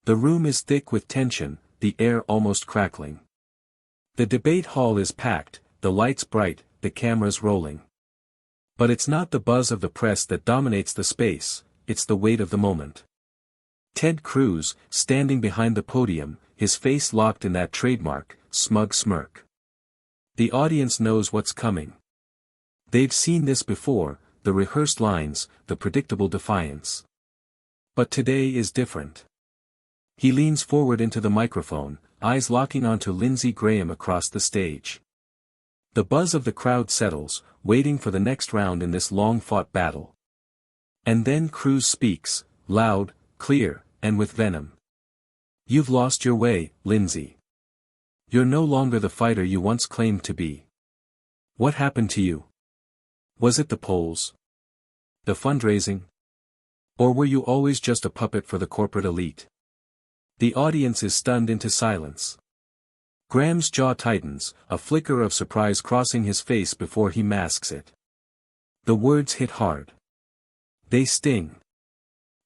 The room is thick with tension, the air almost crackling. The debate hall is packed, the lights bright, the cameras rolling. But it's not the buzz of the press that dominates the space, it's the weight of the moment. Ted Cruz, standing behind the podium, his face locked in that trademark, smug smirk. The audience knows what's coming. They've seen this before, the rehearsed lines, the predictable defiance. But today is different. He leans forward into the microphone, eyes locking onto Lindsey Graham across the stage. The buzz of the crowd settles, waiting for the next round in this long-fought battle. And then Cruz speaks, loud, clear, and with venom. You've lost your way, Lindsey. You're no longer the fighter you once claimed to be. What happened to you? Was it the polls? The fundraising? Or were you always just a puppet for the corporate elite? The audience is stunned into silence. Graham's jaw tightens, a flicker of surprise crossing his face before he masks it. The words hit hard. They sting.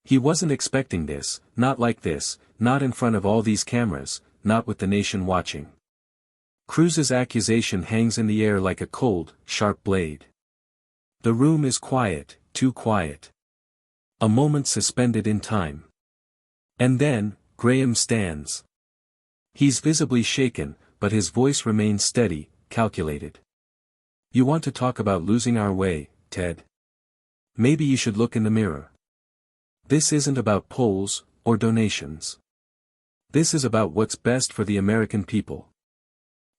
He wasn't expecting this, not like this, not in front of all these cameras, not with the nation watching. Cruz's accusation hangs in the air like a cold, sharp blade. The room is quiet, too quiet. A moment suspended in time. And then, Graham stands. He's visibly shaken, but his voice remains steady, calculated. You want to talk about losing our way, Ted? Maybe you should look in the mirror. This isn't about polls, or donations. This is about what's best for the American people.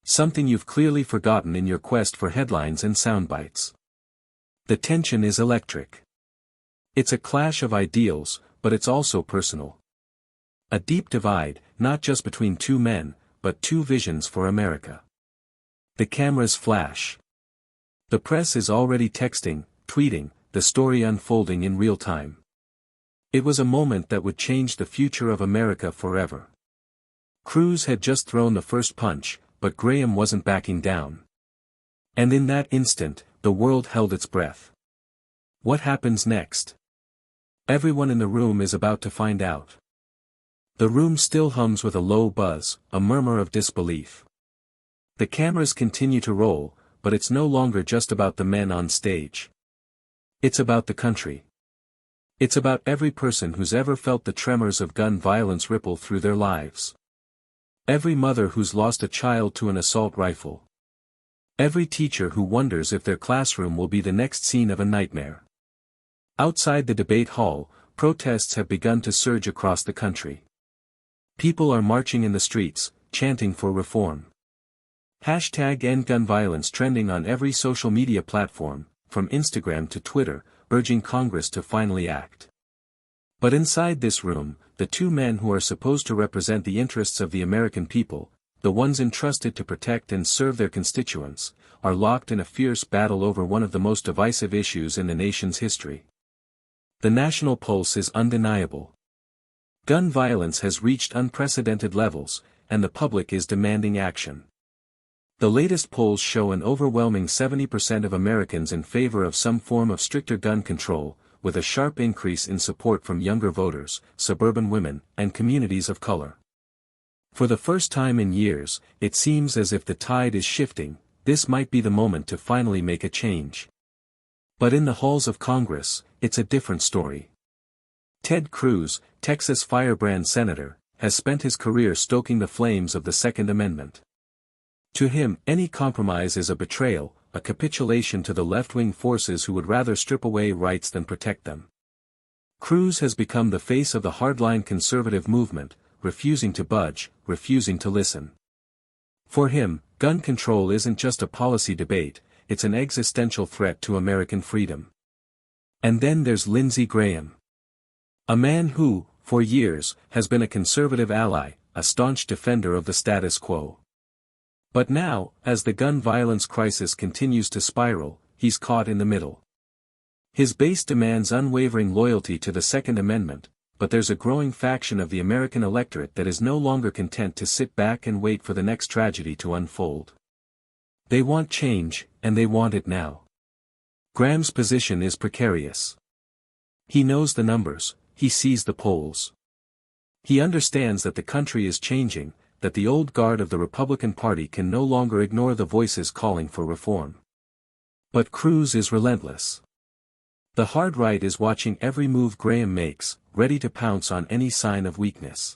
Something you've clearly forgotten in your quest for headlines and soundbites. The tension is electric. It's a clash of ideals, but it's also personal. A deep divide, not just between two men, but two visions for America. The cameras flash. The press is already texting, tweeting, the story unfolding in real time. It was a moment that would change the future of America forever. Cruz had just thrown the first punch, but Graham wasn't backing down. And in that instant, the world held its breath. What happens next? Everyone in the room is about to find out. The room still hums with a low buzz, a murmur of disbelief. The cameras continue to roll, but it's no longer just about the men on stage. It's about the country. It's about every person who's ever felt the tremors of gun violence ripple through their lives. Every mother who's lost a child to an assault rifle. Every teacher who wonders if their classroom will be the next scene of a nightmare. Outside the debate hall, protests have begun to surge across the country. People are marching in the streets, chanting for reform. #EndGunViolence trending on every social media platform, from Instagram to Twitter, urging Congress to finally act. But inside this room, the two men who are supposed to represent the interests of the American people, the ones entrusted to protect and serve their constituents, are locked in a fierce battle over one of the most divisive issues in the nation's history. The national pulse is undeniable. Gun violence has reached unprecedented levels, and the public is demanding action. The latest polls show an overwhelming 70% of Americans in favor of some form of stricter gun control, with a sharp increase in support from younger voters, suburban women, and communities of color. For the first time in years, it seems as if the tide is shifting. This might be the moment to finally make a change. But in the halls of Congress, it's a different story. Ted Cruz, Texas firebrand senator, has spent his career stoking the flames of the Second Amendment. To him, any compromise is a betrayal, a capitulation to the left-wing forces who would rather strip away rights than protect them. Cruz has become the face of the hardline conservative movement, refusing to budge, refusing to listen. For him, gun control isn't just a policy debate, it's an existential threat to American freedom. And then there's Lindsey Graham. A man who, for years, has been a conservative ally, a staunch defender of the status quo. But now, as the gun violence crisis continues to spiral, he's caught in the middle. His base demands unwavering loyalty to the Second Amendment, but there's a growing faction of the American electorate that is no longer content to sit back and wait for the next tragedy to unfold. They want change, and they want it now. Graham's position is precarious. He knows the numbers, he sees the polls. He understands that the country is changing, that the old guard of the Republican Party can no longer ignore the voices calling for reform. But Cruz is relentless. The hard right is watching every move Graham makes, ready to pounce on any sign of weakness.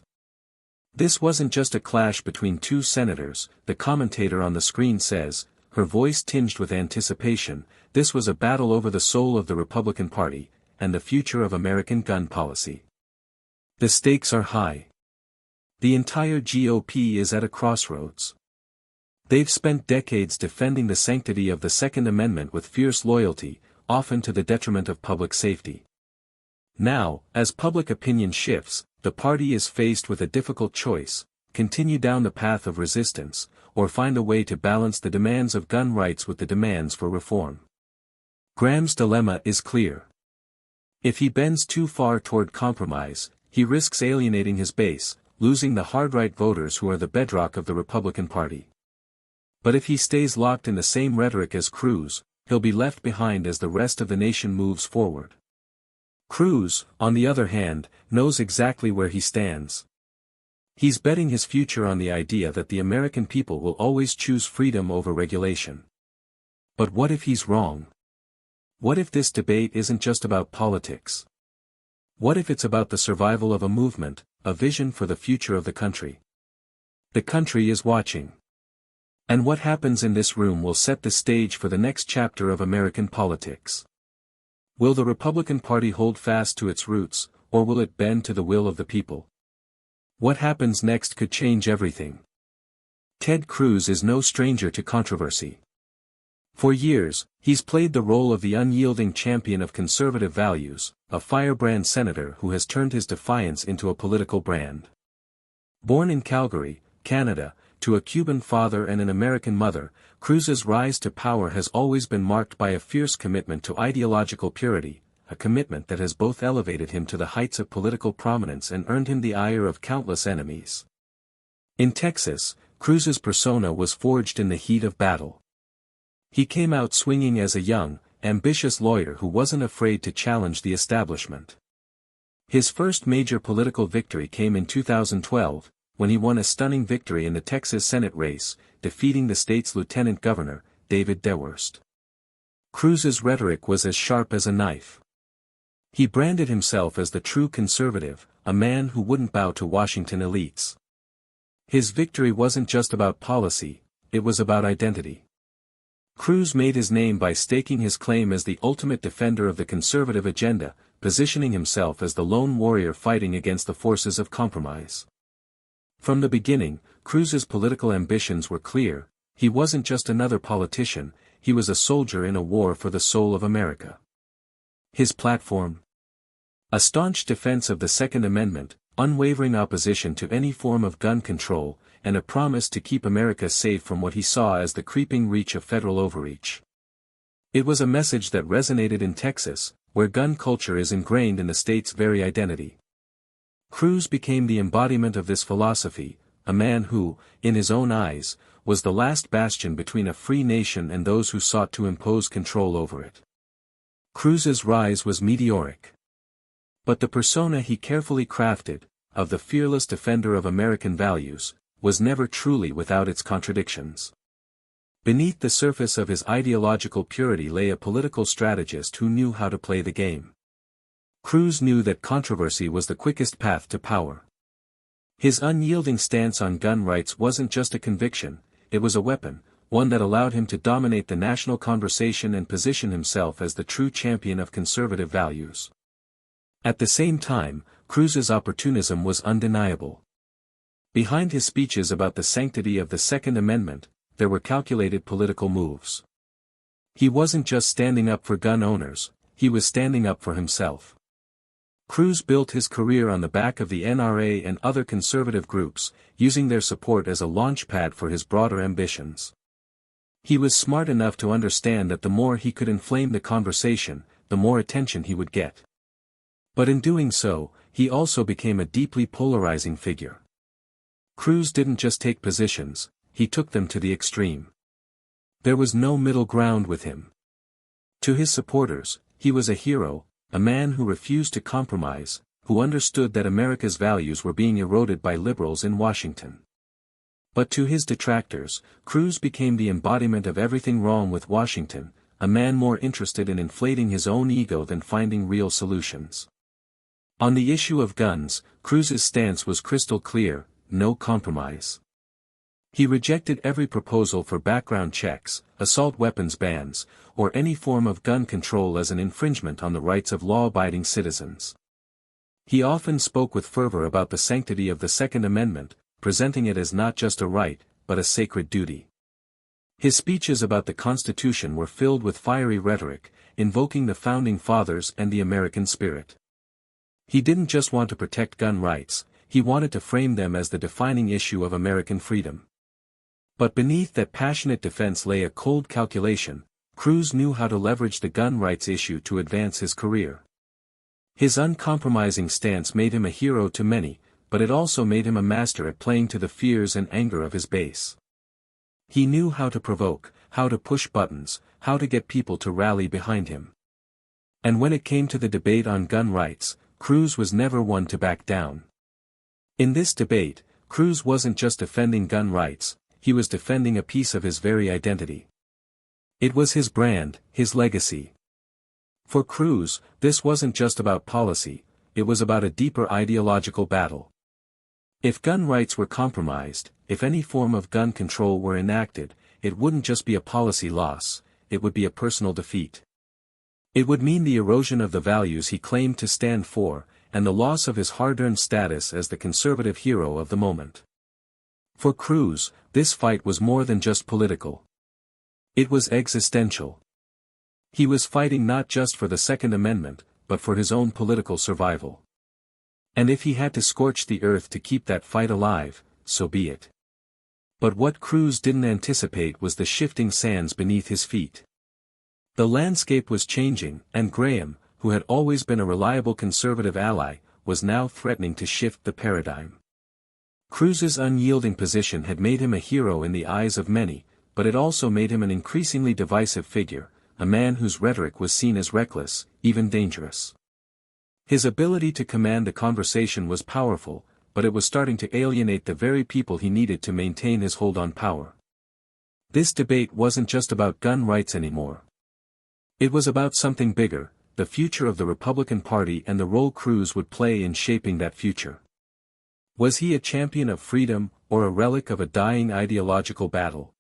This wasn't just a clash between two senators, the commentator on the screen says, her voice tinged with anticipation. This was a battle over the soul of the Republican Party, and the future of American gun policy. The stakes are high. The entire GOP is at a crossroads. They've spent decades defending the sanctity of the Second Amendment with fierce loyalty, often to the detriment of public safety. Now, as public opinion shifts, the party is faced with a difficult choice: continue down the path of resistance, or find a way to balance the demands of gun rights with the demands for reform. Graham's dilemma is clear. If he bends too far toward compromise, he risks alienating his base, losing the hard-right voters who are the bedrock of the Republican Party. But if he stays locked in the same rhetoric as Cruz, he'll be left behind as the rest of the nation moves forward. Cruz, on the other hand, knows exactly where he stands. He's betting his future on the idea that the American people will always choose freedom over regulation. But what if he's wrong? What if this debate isn't just about politics? What if it's about the survival of a movement, a vision for the future of the country? The country is watching. And what happens in this room will set the stage for the next chapter of American politics. Will the Republican Party hold fast to its roots, or will it bend to the will of the people? What happens next could change everything. Ted Cruz is no stranger to controversy. For years, he's played the role of the unyielding champion of conservative values, a firebrand senator who has turned his defiance into a political brand. Born in Calgary, Canada, to a Cuban father and an American mother, Cruz's rise to power has always been marked by a fierce commitment to ideological purity, a commitment that has both elevated him to the heights of political prominence and earned him the ire of countless enemies. In Texas, Cruz's persona was forged in the heat of battle. He came out swinging as a young, ambitious lawyer who wasn't afraid to challenge the establishment. His first major political victory came in 2012, when he won a stunning victory in the Texas Senate race, defeating the state's lieutenant governor, David DeWerst. Cruz's rhetoric was as sharp as a knife. He branded himself as the true conservative, a man who wouldn't bow to Washington elites. His victory wasn't just about policy, it was about identity. Cruz made his name by staking his claim as the ultimate defender of the conservative agenda, positioning himself as the lone warrior fighting against the forces of compromise. From the beginning, Cruz's political ambitions were clear. He wasn't just another politician, he was a soldier in a war for the soul of America. His platform? A staunch defense of the Second Amendment, unwavering opposition to any form of gun control, and a promise to keep America safe from what he saw as the creeping reach of federal overreach. It was a message that resonated in Texas, where gun culture is ingrained in the state's very identity. Cruz became the embodiment of this philosophy, a man who, in his own eyes, was the last bastion between a free nation and those who sought to impose control over it. Cruz's rise was meteoric. But the persona he carefully crafted, of the fearless defender of American values, was never truly without its contradictions. Beneath the surface of his ideological purity lay a political strategist who knew how to play the game. Cruz knew that controversy was the quickest path to power. His unyielding stance on gun rights wasn't just a conviction, it was a weapon, one that allowed him to dominate the national conversation and position himself as the true champion of conservative values. At the same time, Cruz's opportunism was undeniable. Behind his speeches about the sanctity of the Second Amendment, there were calculated political moves. He wasn't just standing up for gun owners, he was standing up for himself. Cruz built his career on the back of the NRA and other conservative groups, using their support as a launchpad for his broader ambitions. He was smart enough to understand that the more he could inflame the conversation, the more attention he would get. But in doing so, he also became a deeply polarizing figure. Cruz didn't just take positions, he took them to the extreme. There was no middle ground with him. To his supporters, he was a hero, a man who refused to compromise, who understood that America's values were being eroded by liberals in Washington. But to his detractors, Cruz became the embodiment of everything wrong with Washington, a man more interested in inflating his own ego than finding real solutions. On the issue of guns, Cruz's stance was crystal clear: no compromise. He rejected every proposal for background checks, assault weapons bans, or any form of gun control as an infringement on the rights of law-abiding citizens. He often spoke with fervor about the sanctity of the Second Amendment, presenting it as not just a right, but a sacred duty. His speeches about the Constitution were filled with fiery rhetoric, invoking the Founding Fathers and the American spirit. He didn't just want to protect gun rights, he wanted to frame them as the defining issue of American freedom. But beneath that passionate defense lay a cold calculation: Cruz knew how to leverage the gun rights issue to advance his career. His uncompromising stance made him a hero to many, but it also made him a master at playing to the fears and anger of his base. He knew how to provoke, how to push buttons, how to get people to rally behind him. And when it came to the debate on gun rights, Cruz was never one to back down. In this debate, Cruz wasn't just defending gun rights, he was defending a piece of his very identity. It was his brand, his legacy. For Cruz, this wasn't just about policy, it was about a deeper ideological battle. If gun rights were compromised, if any form of gun control were enacted, it wouldn't just be a policy loss, it would be a personal defeat. It would mean the erosion of the values he claimed to stand for, and the loss of his hard-earned status as the conservative hero of the moment. For Cruz, this fight was more than just political. It was existential. He was fighting not just for the Second Amendment, but for his own political survival. And if he had to scorch the earth to keep that fight alive, so be it. But what Cruz didn't anticipate was the shifting sands beneath his feet. The landscape was changing, and Graham, who had always been a reliable conservative ally, was now threatening to shift the paradigm. Cruz's unyielding position had made him a hero in the eyes of many, but it also made him an increasingly divisive figure, a man whose rhetoric was seen as reckless, even dangerous. His ability to command the conversation was powerful, but it was starting to alienate the very people he needed to maintain his hold on power. This debate wasn't just about gun rights anymore. It was about something bigger: the future of the Republican Party and the role Cruz would play in shaping that future. Was he a champion of freedom, or a relic of a dying ideological battle?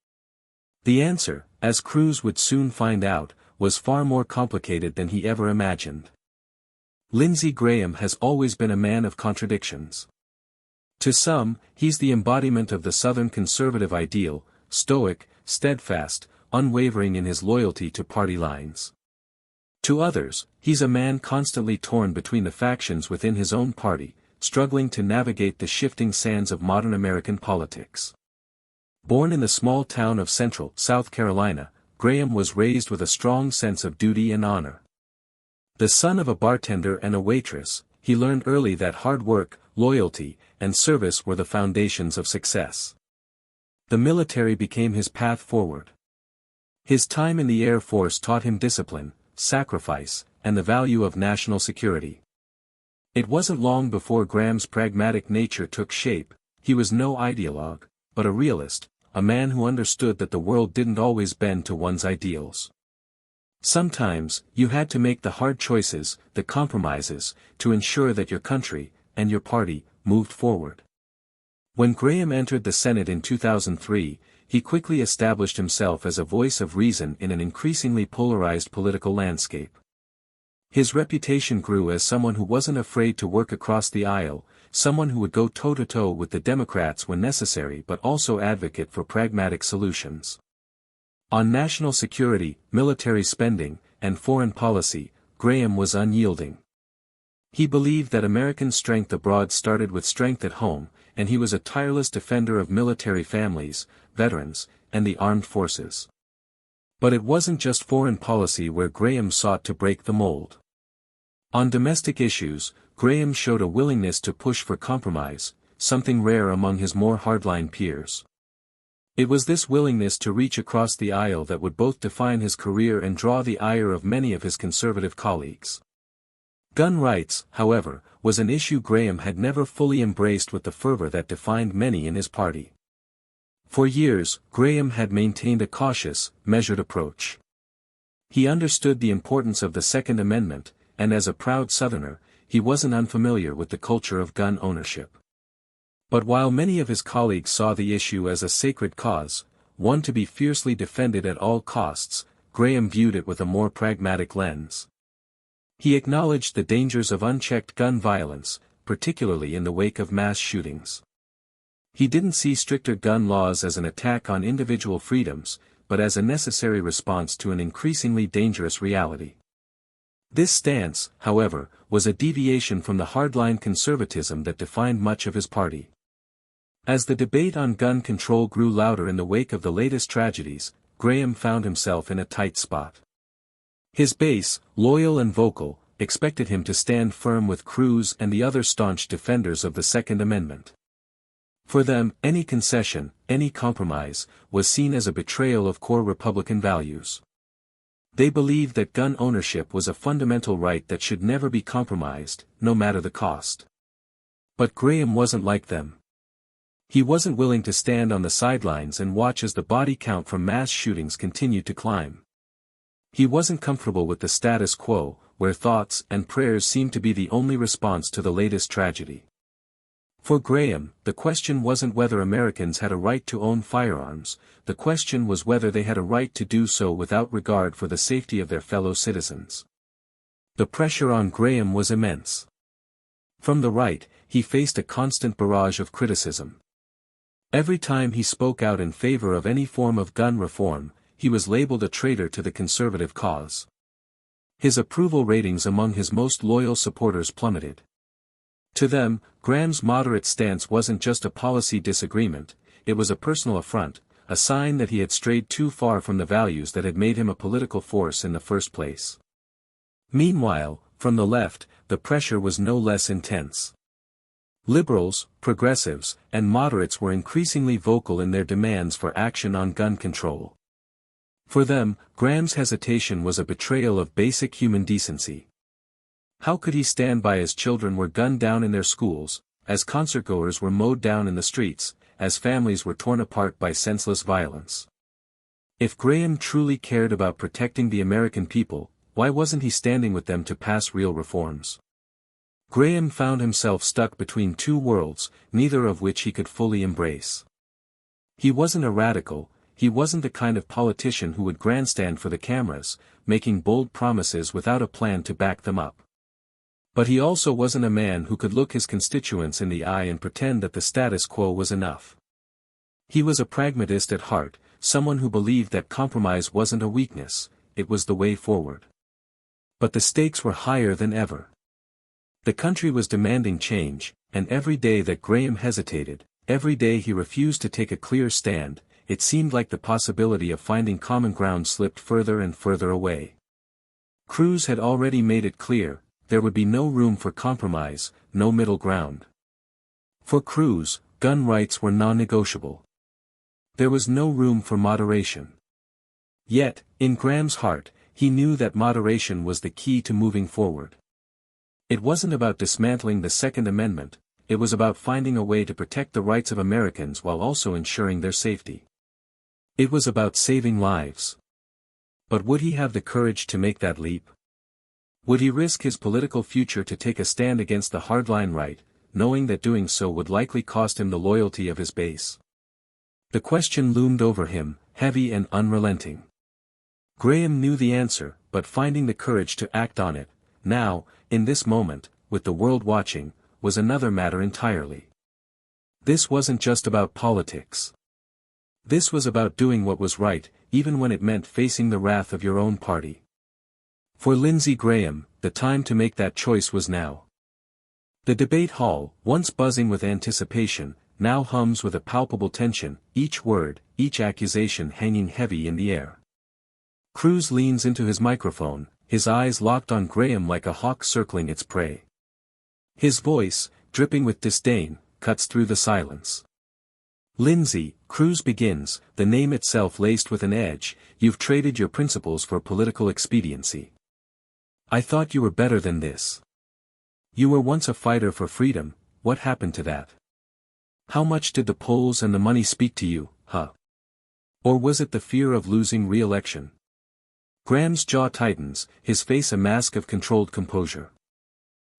The answer, as Cruz would soon find out, was far more complicated than he ever imagined. Lindsey Graham has always been a man of contradictions. To some, he's the embodiment of the Southern conservative ideal, stoic, steadfast, unwavering in his loyalty to party lines. To others, he's a man constantly torn between the factions within his own party, struggling to navigate the shifting sands of modern American politics. Born in the small town of Central, South Carolina, Graham was raised with a strong sense of duty and honor. The son of a bartender and a waitress, he learned early that hard work, loyalty, and service were the foundations of success. The military became his path forward. His time in the Air Force taught him discipline, sacrifice, and the value of national security. It wasn't long before Graham's pragmatic nature took shape. He was no ideologue, but a realist, a man who understood that the world didn't always bend to one's ideals. Sometimes, you had to make the hard choices, the compromises, to ensure that your country, and your party, moved forward. When Graham entered the Senate in 2003, he quickly established himself as a voice of reason in an increasingly polarized political landscape. His reputation grew as someone who wasn't afraid to work across the aisle, someone who would go toe-to-toe with the Democrats when necessary but also advocate for pragmatic solutions. On national security, military spending, and foreign policy, Graham was unyielding. He believed that American strength abroad started with strength at home, and he was a tireless defender of military families, veterans, and the armed forces. But it wasn't just foreign policy where Graham sought to break the mold. On domestic issues, Graham showed a willingness to push for compromise, something rare among his more hardline peers. It was this willingness to reach across the aisle that would both define his career and draw the ire of many of his conservative colleagues. Gun rights, however, was an issue Graham had never fully embraced with the fervor that defined many in his party. For years, Graham had maintained a cautious, measured approach. He understood the importance of the Second Amendment, and as a proud Southerner, he wasn't unfamiliar with the culture of gun ownership. But while many of his colleagues saw the issue as a sacred cause, one to be fiercely defended at all costs, Graham viewed it with a more pragmatic lens. He acknowledged the dangers of unchecked gun violence, particularly in the wake of mass shootings. He didn't see stricter gun laws as an attack on individual freedoms, but as a necessary response to an increasingly dangerous reality. This stance, however, was a deviation from the hardline conservatism that defined much of his party. As the debate on gun control grew louder in the wake of the latest tragedies, Graham found himself in a tight spot. His base, loyal and vocal, expected him to stand firm with Cruz and the other staunch defenders of the Second Amendment. For them, any concession, any compromise, was seen as a betrayal of core Republican values. They believed that gun ownership was a fundamental right that should never be compromised, no matter the cost. But Graham wasn't like them. He wasn't willing to stand on the sidelines and watch as the body count from mass shootings continued to climb. He wasn't comfortable with the status quo, where thoughts and prayers seemed to be the only response to the latest tragedy. For Graham, the question wasn't whether Americans had a right to own firearms, the question was whether they had a right to do so without regard for the safety of their fellow citizens. The pressure on Graham was immense. From the right, he faced a constant barrage of criticism. Every time he spoke out in favor of any form of gun reform, he was labeled a traitor to the conservative cause. His approval ratings among his most loyal supporters plummeted. To them, Graham's moderate stance wasn't just a policy disagreement, it was a personal affront, a sign that he had strayed too far from the values that had made him a political force in the first place. Meanwhile, from the left, the pressure was no less intense. Liberals, progressives, and moderates were increasingly vocal in their demands for action on gun control. For them, Graham's hesitation was a betrayal of basic human decency. How could he stand by as children were gunned down in their schools, as concertgoers were mowed down in the streets, as families were torn apart by senseless violence? If Graham truly cared about protecting the American people, why wasn't he standing with them to pass real reforms? Graham found himself stuck between two worlds, neither of which he could fully embrace. He wasn't a radical, he wasn't the kind of politician who would grandstand for the cameras, making bold promises without a plan to back them up. But he also wasn't a man who could look his constituents in the eye and pretend that the status quo was enough. He was a pragmatist at heart, someone who believed that compromise wasn't a weakness, it was the way forward. But the stakes were higher than ever. The country was demanding change, and every day that Graham hesitated, every day he refused to take a clear stand, it seemed like the possibility of finding common ground slipped further and further away. Cruz had already made it clear, there would be no room for compromise, no middle ground. For Cruz, gun rights were non-negotiable. There was no room for moderation. Yet, in Graham's heart, he knew that moderation was the key to moving forward. It wasn't about dismantling the Second Amendment, it was about finding a way to protect the rights of Americans while also ensuring their safety. It was about saving lives. But would he have the courage to make that leap? Would he risk his political future to take a stand against the hardline right, knowing that doing so would likely cost him the loyalty of his base? The question loomed over him, heavy and unrelenting. Graham knew the answer, but finding the courage to act on it, now, in this moment, with the world watching, was another matter entirely. This wasn't just about politics. This was about doing what was right, even when it meant facing the wrath of your own party. For Lindsey Graham, the time to make that choice was now. The debate hall, once buzzing with anticipation, now hums with a palpable tension, each word, each accusation hanging heavy in the air. Cruz leans into his microphone, his eyes locked on Graham like a hawk circling its prey. His voice, dripping with disdain, cuts through the silence. Lindsey, Cruz begins, the name itself laced with an edge, you've traded your principles for political expediency. I thought you were better than this. You were once a fighter for freedom, what happened to that? How much did the polls and the money speak to you, huh? Or was it the fear of losing re-election? Graham's jaw tightens, his face a mask of controlled composure.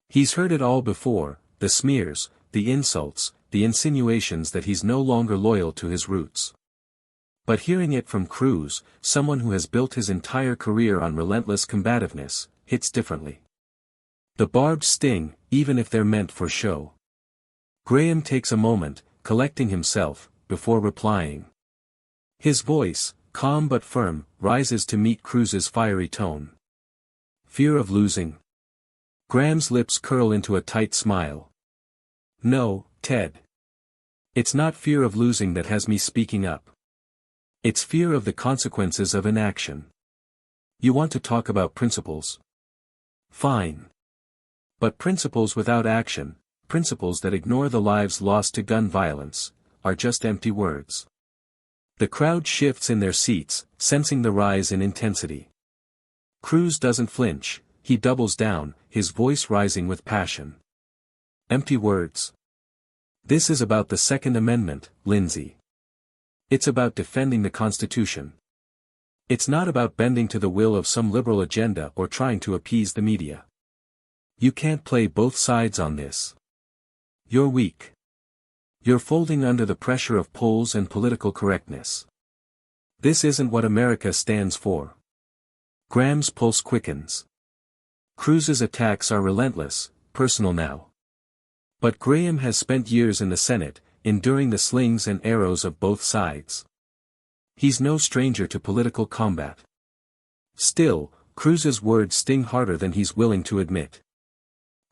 He's heard it all before, the smears, the insults, the insinuations that he's no longer loyal to his roots. But hearing it from Cruz, someone who has built his entire career on relentless combativeness, hits differently. The barbed sting, even if they're meant for show. Graham takes a moment, collecting himself, before replying. His voice, calm but firm, rises to meet Cruz's fiery tone. Fear of losing? Graham's lips curl into a tight smile. No, Ted. It's not fear of losing that has me speaking up. It's fear of the consequences of inaction. You want to talk about principles? Fine. But principles without action, principles that ignore the lives lost to gun violence, are just empty words. The crowd shifts in their seats, sensing the rise in intensity. Cruz doesn't flinch, he doubles down, his voice rising with passion. Empty words. This is about the Second Amendment, Lindsey. It's about defending the Constitution. It's not about bending to the will of some liberal agenda or trying to appease the media. You can't play both sides on this. You're weak. You're folding under the pressure of polls and political correctness. This isn't what America stands for. Graham's pulse quickens. Cruz's attacks are relentless, personal now. But Graham has spent years in the Senate, enduring the slings and arrows of both sides. He's no stranger to political combat. Still, Cruz's words sting harder than he's willing to admit.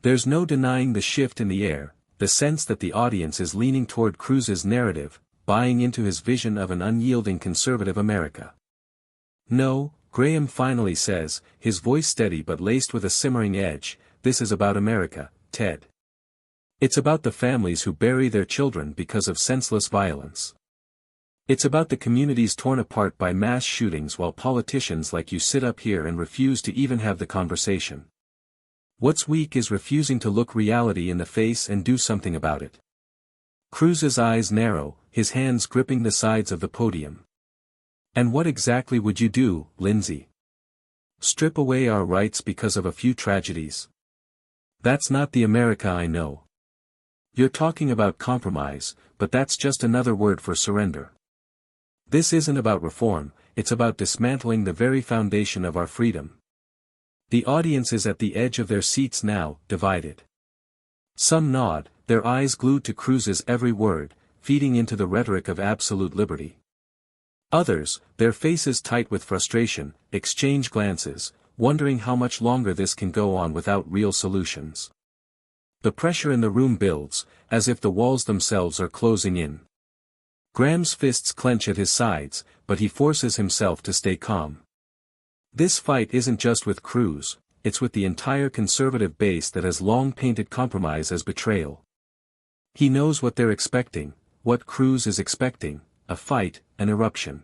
There's no denying the shift in the air, the sense that the audience is leaning toward Cruz's narrative, buying into his vision of an unyielding conservative America. No, Graham finally says, his voice steady but laced with a simmering edge, this is about America, Ted. It's about the families who bury their children because of senseless violence. It's about the communities torn apart by mass shootings while politicians like you sit up here and refuse to even have the conversation. What's weak is refusing to look reality in the face and do something about it. Cruz's eyes narrow, his hands gripping the sides of the podium. And what exactly would you do, Lindsey? Strip away our rights because of a few tragedies? That's not the America I know. You're talking about compromise, but that's just another word for surrender. This isn't about reform, it's about dismantling the very foundation of our freedom. The audience is at the edge of their seats now, divided. Some nod, their eyes glued to Cruz's every word, feeding into the rhetoric of absolute liberty. Others, their faces tight with frustration, exchange glances, wondering how much longer this can go on without real solutions. The pressure in the room builds, as if the walls themselves are closing in. Graham's fists clench at his sides, but he forces himself to stay calm. This fight isn't just with Cruz, it's with the entire conservative base that has long painted compromise as betrayal. He knows what they're expecting, what Cruz is expecting, a fight, an eruption.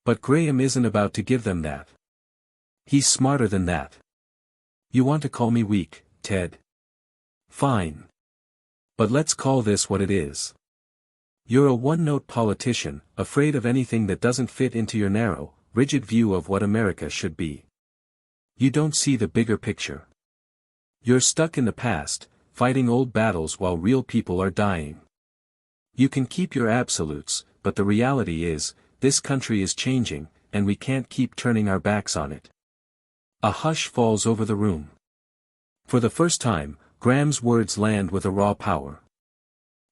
But Graham isn't about to give them that. He's smarter than that. You want to call me weak, Ted? Fine. But let's call this what it is. You're a one-note politician, afraid of anything that doesn't fit into your narrow, rigid view of what America should be. You don't see the bigger picture. You're stuck in the past, fighting old battles while real people are dying. You can keep your absolutes, but the reality is, this country is changing, and we can't keep turning our backs on it. A hush falls over the room. For the first time, Graham's words land with a raw power.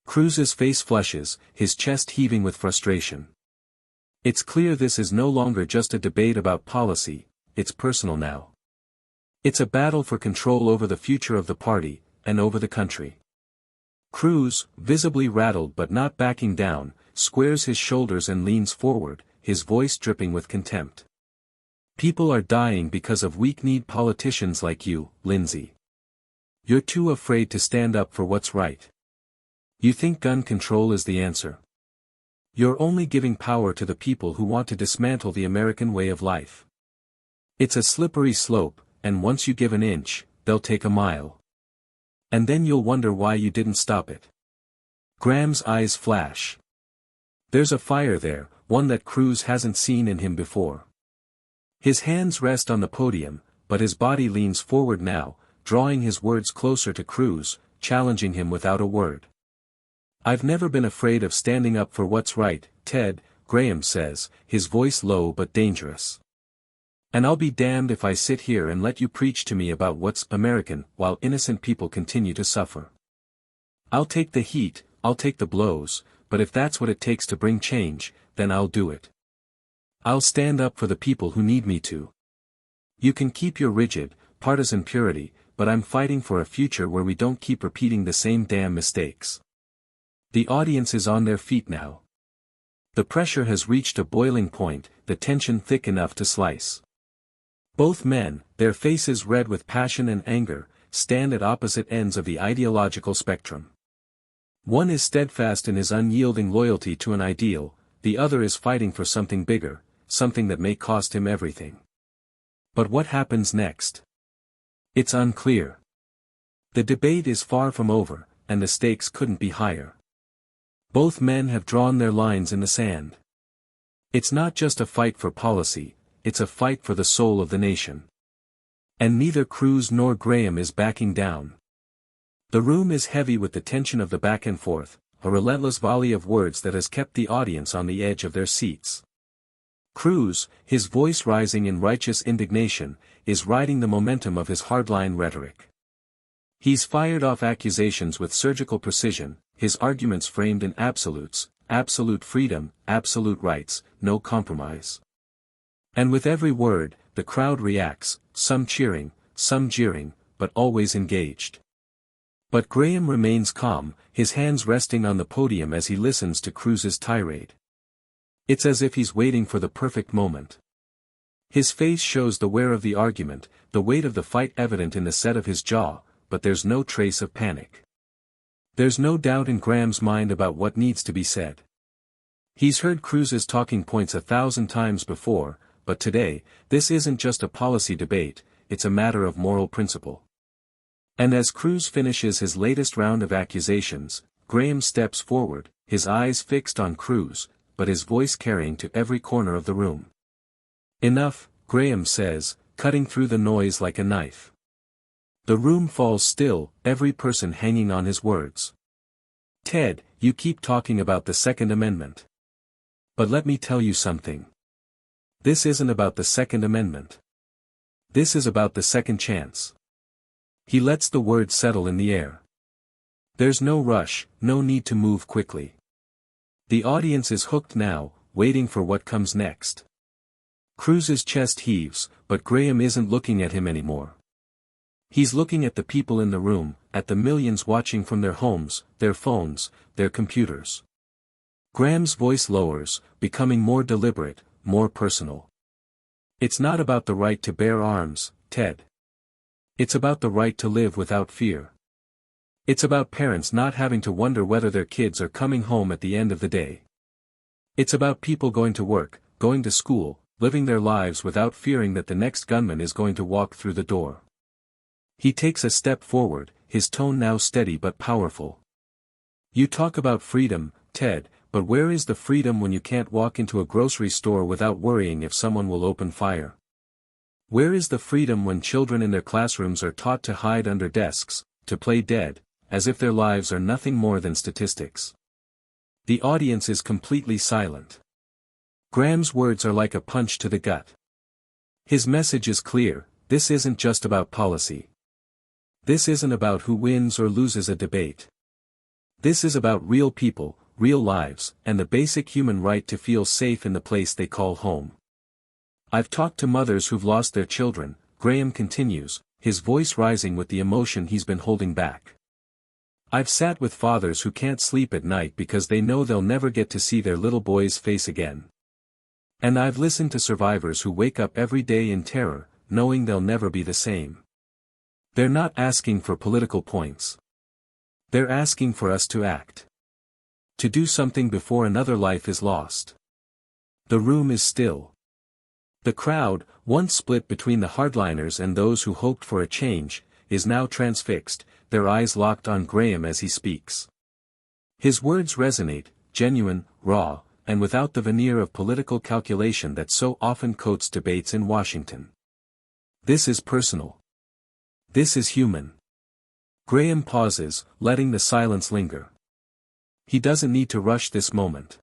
Cruz's face flushes, his chest heaving with frustration. It's clear this is no longer just a debate about policy, it's personal now. It's a battle for control over the future of the party, and over the country. Cruz, visibly rattled but not backing down, squares his shoulders and leans forward, his voice dripping with contempt. People are dying because of weak-kneed politicians like you, Lindsey. You're too afraid to stand up for what's right. You think gun control is the answer. You're only giving power to the people who want to dismantle the American way of life. It's a slippery slope, and once you give an inch, they'll take a mile. And then you'll wonder why you didn't stop it. Graham's eyes flash. There's a fire there, one that Cruz hasn't seen in him before. His hands rest on the podium, but his body leans forward now, drawing his words closer to Cruz, challenging him without a word. I've never been afraid of standing up for what's right, Ted, Graham says, his voice low but dangerous. And I'll be damned if I sit here and let you preach to me about what's American while innocent people continue to suffer. I'll take the heat, I'll take the blows, but if that's what it takes to bring change, then I'll do it. I'll stand up for the people who need me to. You can keep your rigid, partisan purity, but I'm fighting for a future where we don't keep repeating the same damn mistakes. The audience is on their feet now. The pressure has reached a boiling point, the tension thick enough to slice. Both men, their faces red with passion and anger, stand at opposite ends of the ideological spectrum. One is steadfast in his unyielding loyalty to an ideal, the other is fighting for something bigger, something that may cost him everything. But what happens next? It's unclear. The debate is far from over, and the stakes couldn't be higher. Both men have drawn their lines in the sand. It's not just a fight for policy, it's a fight for the soul of the nation. And neither Cruz nor Graham is backing down. The room is heavy with the tension of the back and forth, a relentless volley of words that has kept the audience on the edge of their seats. Cruz, his voice rising in righteous indignation, is riding the momentum of his hardline rhetoric. He's fired off accusations with surgical precision, his arguments framed in absolutes, absolute freedom, absolute rights, no compromise. And with every word, the crowd reacts, some cheering, some jeering, but always engaged. But Graham remains calm, his hands resting on the podium as he listens to Cruz's tirade. It's as if he's waiting for the perfect moment. His face shows the wear of the argument, the weight of the fight evident in the set of his jaw, but there's no trace of panic. There's no doubt in Graham's mind about what needs to be said. He's heard Cruz's talking points 1,000 times before, but today, this isn't just a policy debate, it's a matter of moral principle. And as Cruz finishes his latest round of accusations, Graham steps forward, his eyes fixed on Cruz, but his voice carrying to every corner of the room. Enough, Graham says, cutting through the noise like a knife. The room falls still, every person hanging on his words. Ted, you keep talking about the Second Amendment. But let me tell you something. This isn't about the Second Amendment. This is about the second chance. He lets the words settle in the air. There's no rush, no need to move quickly. The audience is hooked now, waiting for what comes next. Cruz's chest heaves, but Graham isn't looking at him anymore. He's looking at the people in the room, at the millions watching from their homes, their phones, their computers. Graham's voice lowers, becoming more deliberate, more personal. It's not about the right to bear arms, Ted. It's about the right to live without fear. It's about parents not having to wonder whether their kids are coming home at the end of the day. It's about people going to work, going to school, living their lives without fearing that the next gunman is going to walk through the door. He takes a step forward, his tone now steady but powerful. You talk about freedom, Ted, but where is the freedom when you can't walk into a grocery store without worrying if someone will open fire? Where is the freedom when children in their classrooms are taught to hide under desks, to play dead, as if their lives are nothing more than statistics? The audience is completely silent. Graham's words are like a punch to the gut. His message is clear, this isn't just about policy. This isn't about who wins or loses a debate. This is about real people, real lives, and the basic human right to feel safe in the place they call home. I've talked to mothers who've lost their children, Graham continues, his voice rising with the emotion he's been holding back. I've sat with fathers who can't sleep at night because they know they'll never get to see their little boy's face again. And I've listened to survivors who wake up every day in terror, knowing they'll never be the same. They're not asking for political points. They're asking for us to act. To do something before another life is lost. The room is still. The crowd, once split between the hardliners and those who hoped for a change, is now transfixed, their eyes locked on Graham as he speaks. His words resonate, genuine, raw, and without the veneer of political calculation that so often coats debates in Washington. This is personal. This is human. Graham pauses, letting the silence linger. He doesn't need to rush this moment.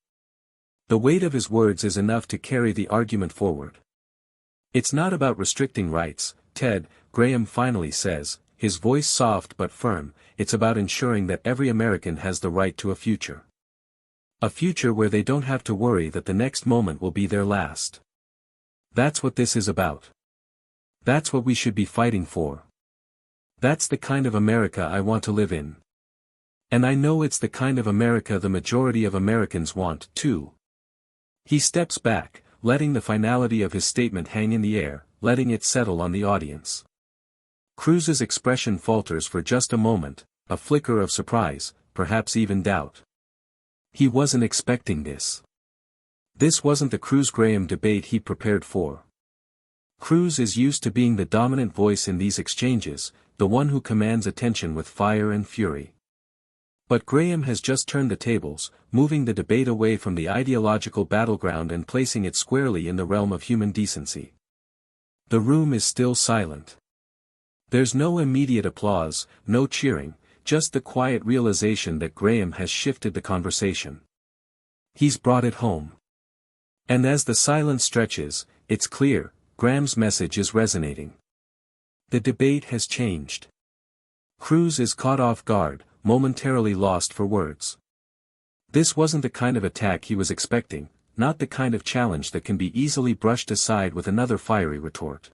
The weight of his words is enough to carry the argument forward. It's not about restricting rights, Ted, Graham finally says, his voice soft but firm, it's about ensuring that every American has the right to a future. A future where they don't have to worry that the next moment will be their last. That's what this is about. That's what we should be fighting for. That's the kind of America I want to live in. And I know it's the kind of America the majority of Americans want, too. He steps back, letting the finality of his statement hang in the air, letting it settle on the audience. Cruz's expression falters for just a moment, a flicker of surprise, perhaps even doubt. He wasn't expecting this. This wasn't the Cruz-Graham debate he prepared for. Cruz is used to being the dominant voice in these exchanges, the one who commands attention with fire and fury. But Graham has just turned the tables, moving the debate away from the ideological battleground and placing it squarely in the realm of human decency. The room is still silent. There's no immediate applause, no cheering, just the quiet realization that Graham has shifted the conversation. He's brought it home. And as the silence stretches, it's clear, Graham's message is resonating. The debate has changed. Cruz is caught off guard, momentarily lost for words. This wasn't the kind of attack he was expecting, not the kind of challenge that can be easily brushed aside with another fiery retort.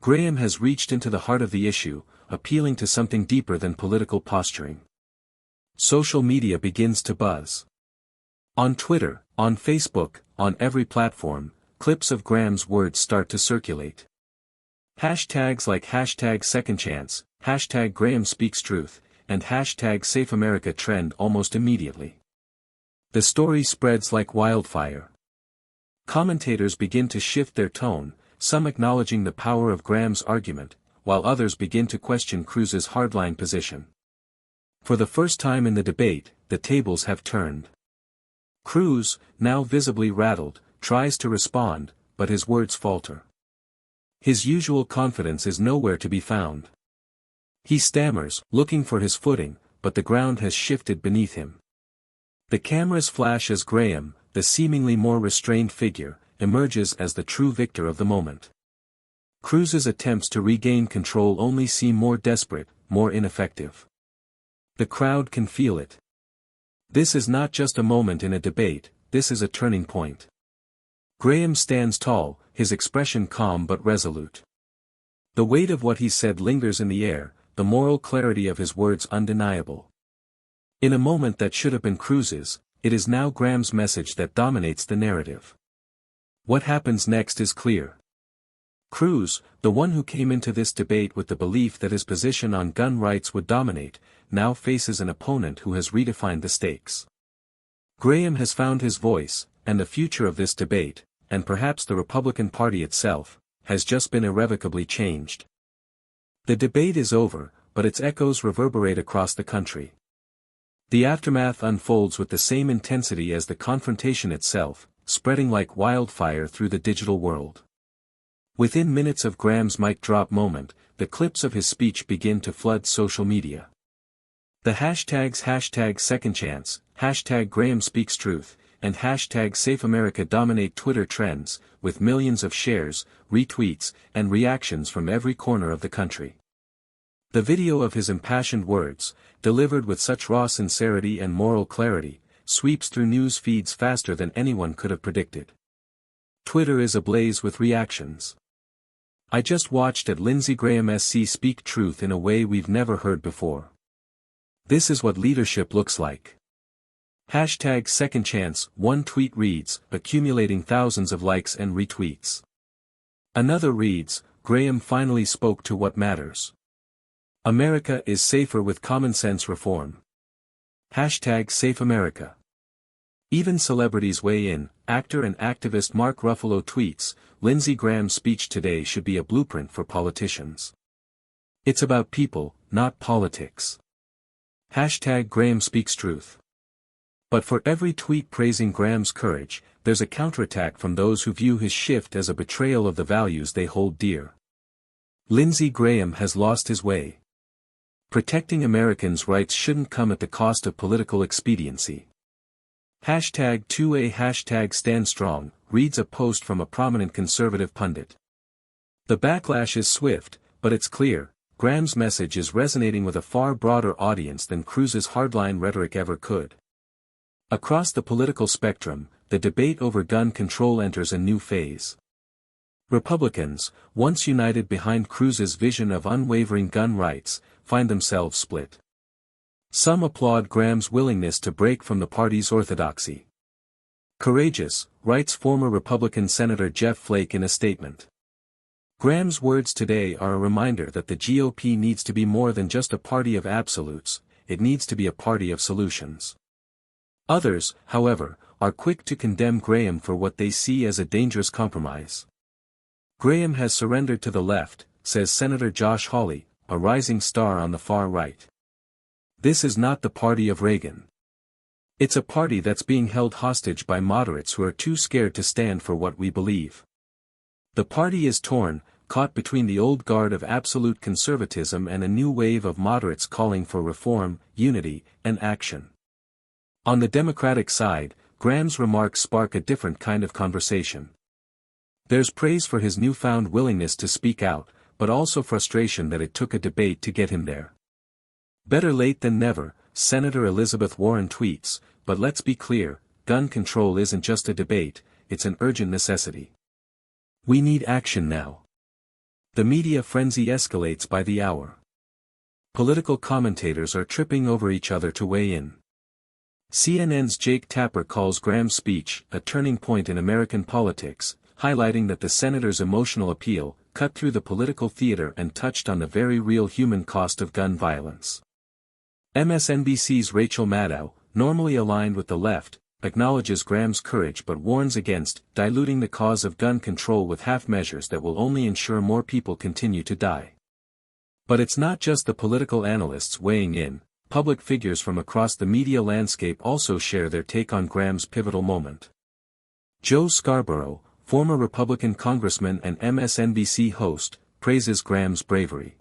Graham has reached into the heart of the issue, appealing to something deeper than political posturing. Social media begins to buzz. On Twitter, on Facebook, on every platform, clips of Graham's words start to circulate. Hashtags like #SecondChance, #GrahamSpeaksTruth, and #SafeAmerica trend almost immediately. The story spreads like wildfire. Commentators begin to shift their tone, some acknowledging the power of Graham's argument, while others begin to question Cruz's hardline position. For the first time in the debate, the tables have turned. Cruz, now visibly rattled, tries to respond, but his words falter. His usual confidence is nowhere to be found. He stammers, looking for his footing, but the ground has shifted beneath him. The cameras flash as Graham, the seemingly more restrained figure, emerges as the true victor of the moment. Cruz's attempts to regain control only seem more desperate, more ineffective. The crowd can feel it. This is not just a moment in a debate, this is a turning point. Graham stands tall, his expression calm but resolute. The weight of what he said lingers in the air, the moral clarity of his words undeniable. In a moment that should have been Cruz's, it is now Graham's message that dominates the narrative. What happens next is clear. Cruz, the one who came into this debate with the belief that his position on gun rights would dominate, now faces an opponent who has redefined the stakes. Graham has found his voice, and the future of this debate, and perhaps the Republican Party itself, has just been irrevocably changed. The debate is over, but its echoes reverberate across the country. The aftermath unfolds with the same intensity as the confrontation itself, spreading like wildfire through the digital world. Within minutes of Graham's mic drop moment, the clips of his speech begin to flood social media. The hashtags #SecondChance, #GrahamSpeaksTruth, and #SafeAmerica dominate Twitter trends, with millions of shares, retweets, and reactions from every corner of the country. The video of his impassioned words, delivered with such raw sincerity and moral clarity, sweeps through news feeds faster than anyone could have predicted. Twitter is ablaze with reactions. I just watched Lindsey Graham SC speak truth in a way we've never heard before. This is what leadership looks like. #SecondChance, one tweet reads, accumulating thousands of likes and retweets. Another reads, Graham finally spoke to what matters. America is safer with common sense reform. #SafeAmerica. Even celebrities weigh in. Actor and activist Mark Ruffalo tweets, Lindsey Graham's speech today should be a blueprint for politicians. It's about people, not politics. Hashtag Graham speaks truth. But for every tweet praising Graham's courage, there's a counterattack from those who view his shift as a betrayal of the values they hold dear. Lindsey Graham has lost his way. Protecting Americans' rights shouldn't come at the cost of political expediency. Hashtag 2A hashtag Stand Strong, reads a post from a prominent conservative pundit. The backlash is swift, but it's clear, Graham's message is resonating with a far broader audience than Cruz's hardline rhetoric ever could. Across the political spectrum, the debate over gun control enters a new phase. Republicans, once united behind Cruz's vision of unwavering gun rights, find themselves split. Some applaud Graham's willingness to break from the party's orthodoxy. Courageous, writes former Republican Senator Jeff Flake in a statement. Graham's words today are a reminder that the GOP needs to be more than just a party of absolutes, it needs to be a party of solutions. Others, however, are quick to condemn Graham for what they see as a dangerous compromise. Graham has surrendered to the left, says Senator Josh Hawley, a rising star on the far right. This is not the party of Reagan. It's a party that's being held hostage by moderates who are too scared to stand for what we believe. The party is torn, caught between the old guard of absolute conservatism and a new wave of moderates calling for reform, unity, and action. On the Democratic side, Graham's remarks spark a different kind of conversation. There's praise for his newfound willingness to speak out, but also frustration that it took a debate to get him there. Better late than never, Senator Elizabeth Warren tweets, but let's be clear, gun control isn't just a debate, it's an urgent necessity. We need action now. The media frenzy escalates by the hour. Political commentators are tripping over each other to weigh in. CNN's Jake Tapper calls Graham's speech a turning point in American politics, highlighting that the senator's emotional appeal cut through the political theater and touched on the very real human cost of gun violence. MSNBC's Rachel Maddow, normally aligned with the left, acknowledges Graham's courage but warns against diluting the cause of gun control with half measures that will only ensure more people continue to die. But it's not just the political analysts weighing in. Public figures from across the media landscape also share their take on Graham's pivotal moment. Joe Scarborough, former Republican congressman and MSNBC host, praises Graham's bravery.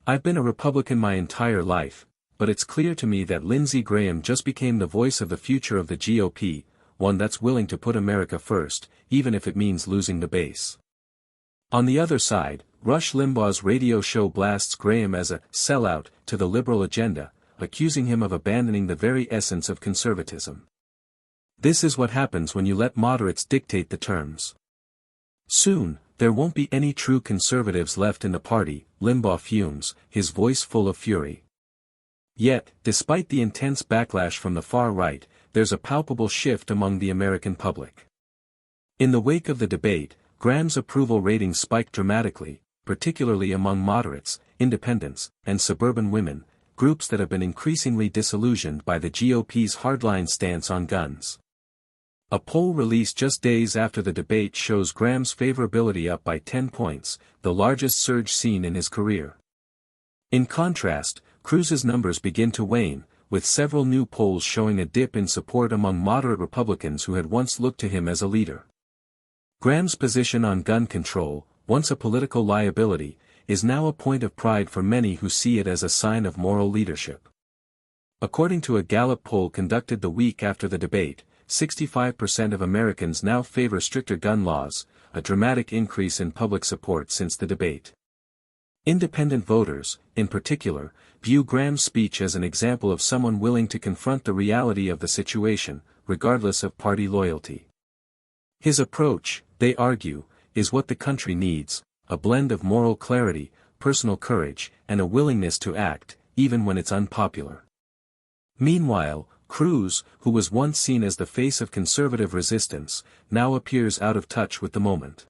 I've been a Republican my entire life, but it's clear to me that Lindsey Graham just became the voice of the future of the GOP, one that's willing to put America first, even if it means losing the base. On the other side, Rush Limbaugh's radio show blasts Graham as a sellout to the liberal agenda, accusing him of abandoning the very essence of conservatism. This is what happens when you let moderates dictate the terms. Soon, there won't be any true conservatives left in the party, Limbaugh fumes, his voice full of fury. Yet, despite the intense backlash from the far right, there's a palpable shift among the American public. In the wake of the debate, Graham's approval ratings spiked dramatically, particularly among moderates, independents, and suburban women, groups that have been increasingly disillusioned by the GOP's hardline stance on guns. A poll released just days after the debate shows Graham's favorability up by 10 points, the largest surge seen in his career. In contrast, Cruz's numbers begin to wane, with several new polls showing a dip in support among moderate Republicans who had once looked to him as a leader. Graham's position on gun control, once a political liability, is now a point of pride for many who see it as a sign of moral leadership. According to a Gallup poll conducted the week after the debate, 65% of Americans now favor stricter gun laws, a dramatic increase in public support since the debate. Independent voters, in particular, view Graham's speech as an example of someone willing to confront the reality of the situation, regardless of party loyalty. His approach, they argue, is what the country needs, a blend of moral clarity, personal courage, and a willingness to act, even when it's unpopular. Meanwhile, Cruz, who was once seen as the face of conservative resistance, now appears out of touch with the moment.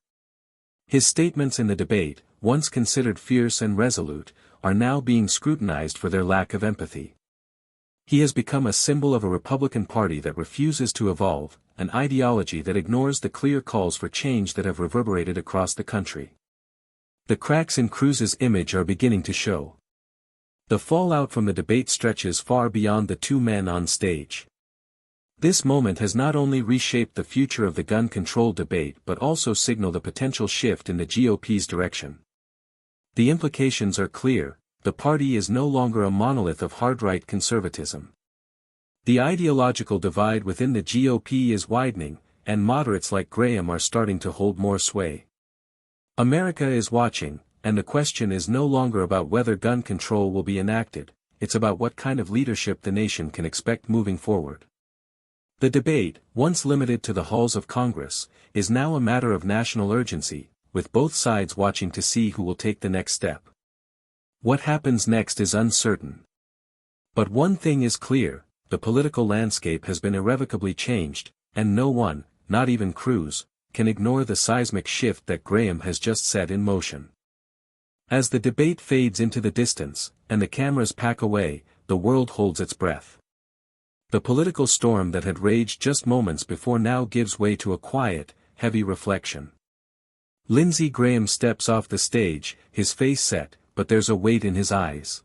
His statements in the debate, once considered fierce and resolute, are now being scrutinized for their lack of empathy. He has become a symbol of a Republican Party that refuses to evolve, an ideology that ignores the clear calls for change that have reverberated across the country. The cracks in Cruz's image are beginning to show. The fallout from the debate stretches far beyond the two men on stage. This moment has not only reshaped the future of the gun control debate but also signaled a potential shift in the GOP's direction. The implications are clear: the party is no longer a monolith of hard-right conservatism. The ideological divide within the GOP is widening, and moderates like Graham are starting to hold more sway. America is watching, and the question is no longer about whether gun control will be enacted, it's about what kind of leadership the nation can expect moving forward. The debate, once limited to the halls of Congress, is now a matter of national urgency, with both sides watching to see who will take the next step. What happens next is uncertain. But one thing is clear: the political landscape has been irrevocably changed, and no one, not even Cruz, can ignore the seismic shift that Graham has just set in motion. As the debate fades into the distance, and the cameras pack away, the world holds its breath. The political storm that had raged just moments before now gives way to a quiet, heavy reflection. Lindsey Graham steps off the stage, his face set, but there's a weight in his eyes.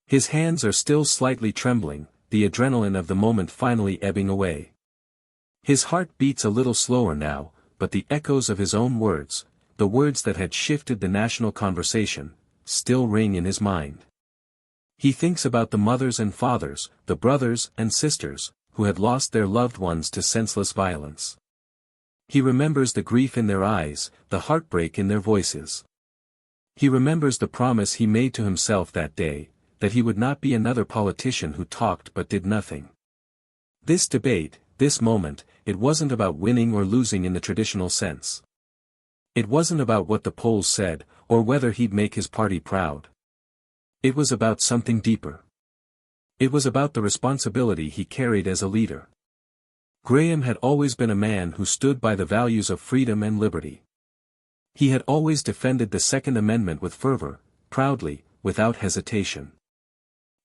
His hands are still slightly trembling, the adrenaline of the moment finally ebbing away. His heart beats a little slower now, but the echoes of his own words, the words that had shifted the national conversation, still ring in his mind. He thinks about the mothers and fathers, the brothers and sisters, who had lost their loved ones to senseless violence. He remembers the grief in their eyes, the heartbreak in their voices. He remembers the promise he made to himself that day, that he would not be another politician who talked but did nothing. This debate, this moment, it wasn't about winning or losing in the traditional sense. It wasn't about what the polls said, or whether he'd make his party proud. It was about something deeper. It was about the responsibility he carried as a leader. Graham had always been a man who stood by the values of freedom and liberty. He had always defended the Second Amendment with fervor, proudly, without hesitation.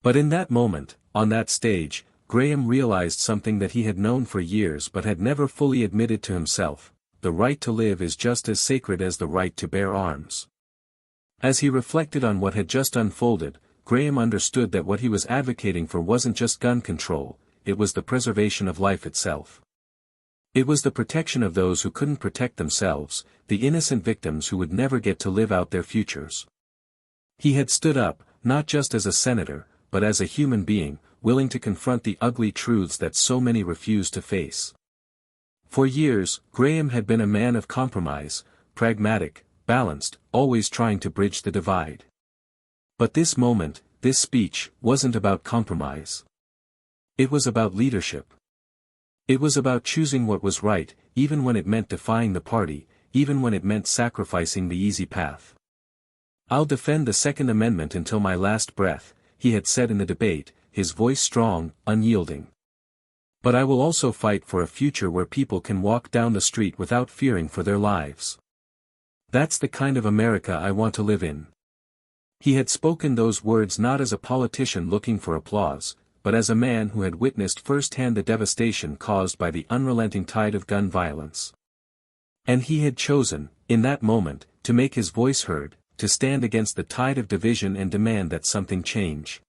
But in that moment, on that stage, Graham realized something that he had known for years but had never fully admitted to himself: the right to live is just as sacred as the right to bear arms. As he reflected on what had just unfolded, Graham understood that what he was advocating for wasn't just gun control, it was the preservation of life itself. It was the protection of those who couldn't protect themselves, the innocent victims who would never get to live out their futures. He had stood up, not just as a senator, but as a human being, willing to confront the ugly truths that so many refused to face. For years, Graham had been a man of compromise, pragmatic, balanced, always trying to bridge the divide. But this moment, this speech, wasn't about compromise. It was about leadership. It was about choosing what was right, even when it meant defying the party, even when it meant sacrificing the easy path. "I'll defend the Second Amendment until my last breath," he had said in the debate, his voice strong, unyielding. "But I will also fight for a future where people can walk down the street without fearing for their lives. That's the kind of America I want to live in." He had spoken those words not as a politician looking for applause, but as a man who had witnessed firsthand the devastation caused by the unrelenting tide of gun violence. And he had chosen, in that moment, to make his voice heard, to stand against the tide of division and demand that something change.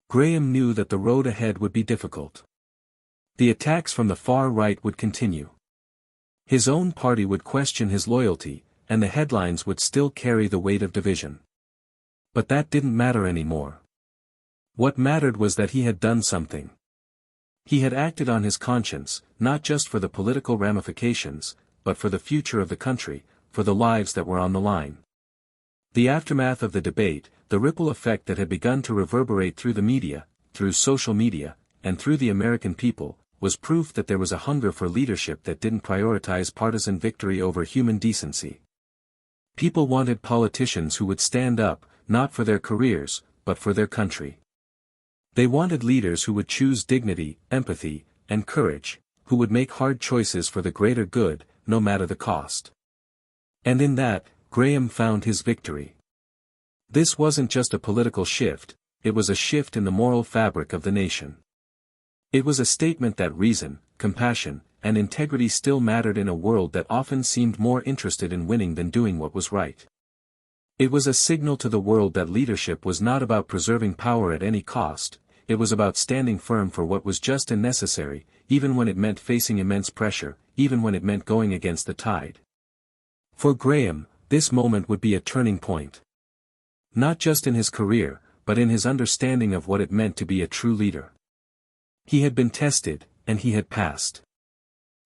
Graham knew that the road ahead would be difficult. The attacks from the far right would continue. His own party would question his loyalty, and the headlines would still carry the weight of division. But that didn't matter anymore. What mattered was that he had done something. He had acted on his conscience, not just for the political ramifications, but for the future of the country, for the lives that were on the line. The aftermath of the debate, the ripple effect that had begun to reverberate through the media, through social media, and through the American people, was proof that there was a hunger for leadership that didn't prioritize partisan victory over human decency. People wanted politicians who would stand up, not for their careers, but for their country. They wanted leaders who would choose dignity, empathy, and courage, who would make hard choices for the greater good, no matter the cost. And in that, Graham found his victory. This wasn't just a political shift, it was a shift in the moral fabric of the nation. It was a statement that reason, compassion, and integrity still mattered in a world that often seemed more interested in winning than doing what was right. It was a signal to the world that leadership was not about preserving power at any cost, it was about standing firm for what was just and necessary, even when it meant facing immense pressure, even when it meant going against the tide. For Graham, this moment would be a turning point. Not just in his career, but in his understanding of what it meant to be a true leader. He had been tested, and he had passed.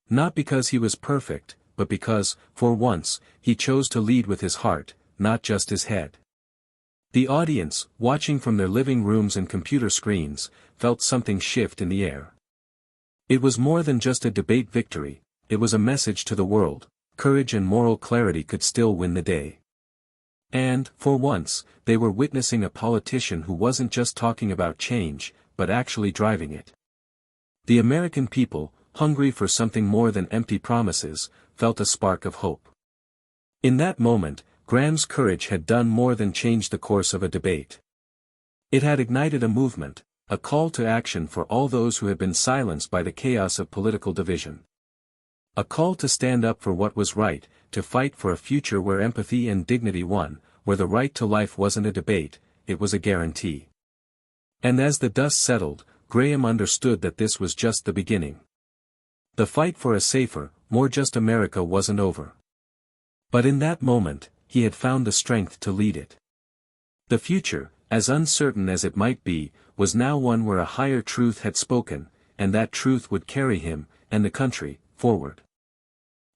Not because he was perfect, but because, for once, he chose to lead with his heart, not just his head. The audience, watching from their living rooms and computer screens, felt something shift in the air. It was more than just a debate victory, it was a message to the world: courage and moral clarity could still win the day. And, for once, they were witnessing a politician who wasn't just talking about change, but actually driving it. The American people, hungry for something more than empty promises, felt a spark of hope. In that moment, Graham's courage had done more than change the course of a debate. It had ignited a movement, a call to action for all those who had been silenced by the chaos of political division. A call to stand up for what was right, to fight for a future where empathy and dignity won, where the right to life wasn't a debate, it was a guarantee. And as the dust settled, Graham understood that this was just the beginning. The fight for a safer, more just America wasn't over. But in that moment, he had found the strength to lead it. The future, as uncertain as it might be, was now one where a higher truth had spoken, and that truth would carry him, and the country, forward.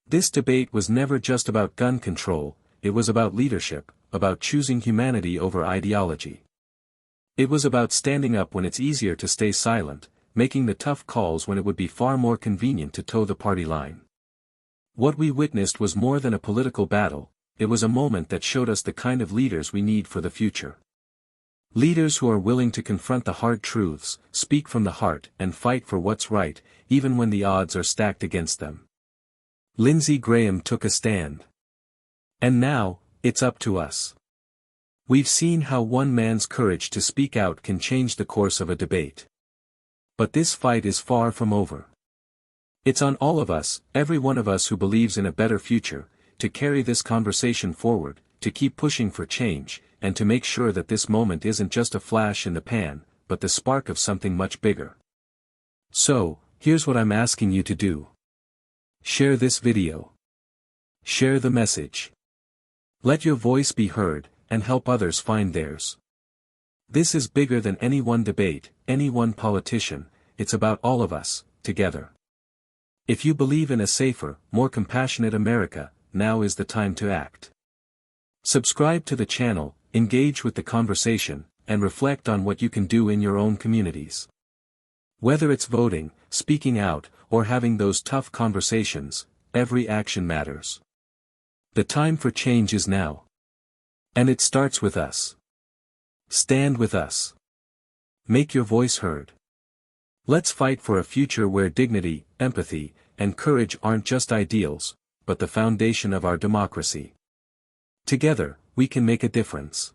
This debate was never just about gun control, it was about leadership, about choosing humanity over ideology. It was about standing up when it's easier to stay silent, making the tough calls when it would be far more convenient to toe the party line. What we witnessed was more than a political battle, it was a moment that showed us the kind of leaders we need for the future. Leaders who are willing to confront the hard truths, speak from the heart, and fight for what's right, even when the odds are stacked against them. Lindsey Graham took a stand. And now, it's up to us. We've seen how one man's courage to speak out can change the course of a debate. But this fight is far from over. It's on all of us, every one of us who believes in a better future, to carry this conversation forward, to keep pushing for change, and to make sure that this moment isn't just a flash in the pan, but the spark of something much bigger. So, here's what I'm asking you to do. Share this video. Share the message. Let your voice be heard, and help others find theirs. This is bigger than any one debate, any one politician, it's about all of us, together. If you believe in a safer, more compassionate America, now is the time to act. Subscribe to the channel, engage with the conversation, and reflect on what you can do in your own communities. Whether it's voting, speaking out, or having those tough conversations, every action matters. The time for change is now. And it starts with us. Stand with us. Make your voice heard. Let's fight for a future where dignity, empathy, and courage aren't just ideals, but the foundation of our democracy. Together, we can make a difference.